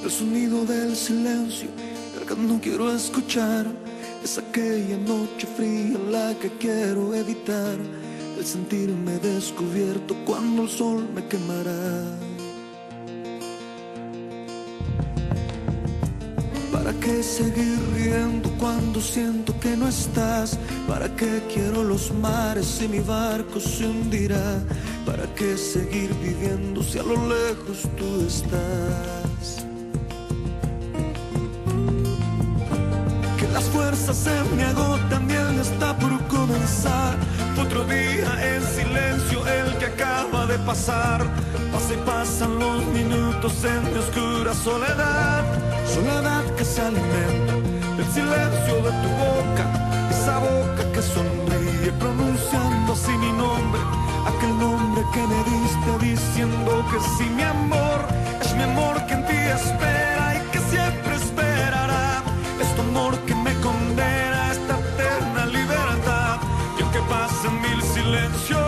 El sonido del silencio, el que no quiero escuchar. Es aquella noche fría la que quiero evitar. El sentirme descubierto cuando el sol me quemará. ¿Para qué seguir riendo cuando siento que no estás? ¿Para qué quiero los mares si mi barco se hundirá? ¿Para qué seguir viviendo si a lo lejos tú estás? Que las fuerzas se me agotan y el día está por comenzar. Otro día en silencio el que acaba de pasar. Pasa y pasan los minutos en mi oscura soledad. Soledad que se alimenta del silencio de tu boca. Esa boca que sonríe pronunciando así mi nombre. Aquel nombre que me diste diciendo que sí, mi amor. Es mi amor que en ti espera y que siempre esperará. Es tu amor que me condena a esta eterna libertad. Y aunque pasen mil silencios,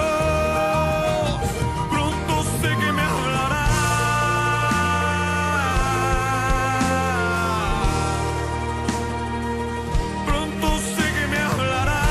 pronto sé que me hablará. Pronto sé que me hablará.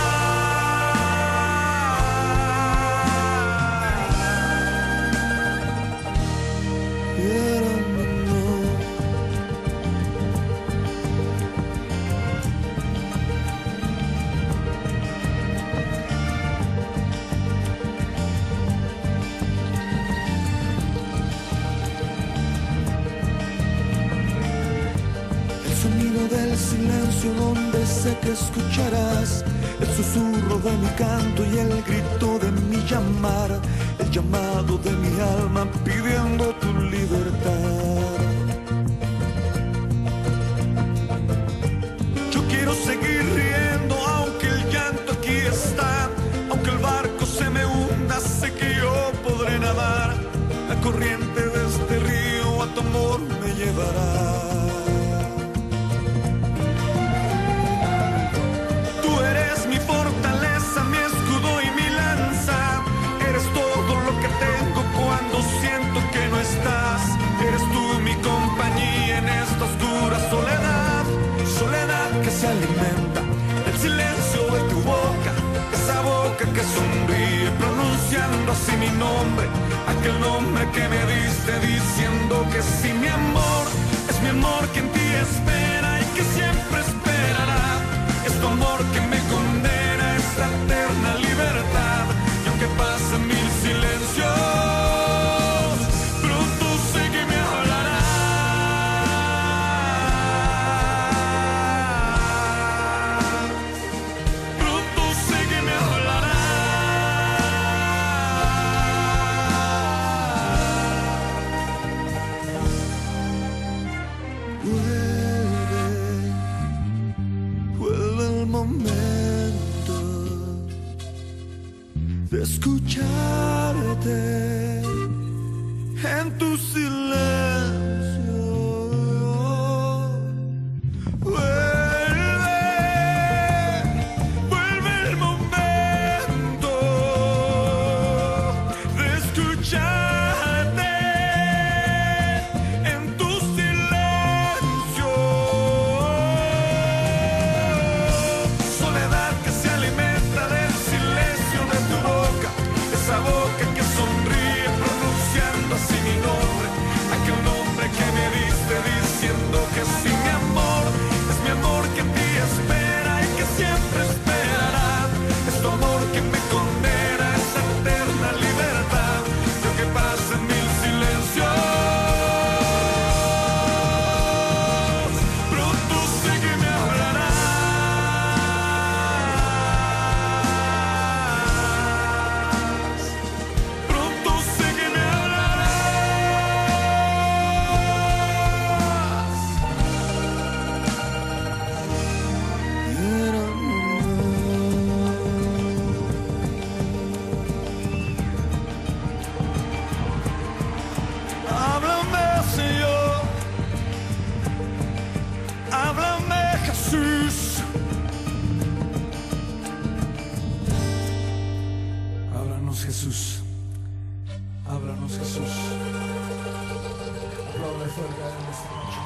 El sonido del silencio donde sé que escucharás el susurro de mi canto y el grito de mi llamar, el llamado de mi alma pidiendo tu libertad. Yo quiero seguir riendo aunque el llanto aquí está, aunque el barco se me hunda, sé que yo podré nadar. La corriente de este río a tu amor me llevará. Eres tú mi compañía en esta oscura soledad. Soledad que se alimenta del silencio de tu boca. Esa boca que sonríe pronunciando así mi nombre. Aquel nombre que me diste diciendo que sí, mi amor. Es mi amor que en ti espera y que siempre esperará. Es tu amor que me condena a esta eterna libertad. Y aunque pasen mil silencios, de escucharte en tu silencio. Vuelve el momento de escucharte en tu silencio. Soledad que se alimenta del silencio de tu boca. Esa boca que sonríe pronunciando así mi nombre. Aquel nombre que me diste diciendo que sí, mi amor. Es mi amor que en ti espera y que siempre esperará. Es tu amor que me condena a esa eterna libertad. Y aunque pasen mil silencios, pronto sé que me hablará. Háblame, Señor, háblame, Jesús. Háblanos, Jesús. Háblanos, Jesús. Aplaude fuerte en esta noche.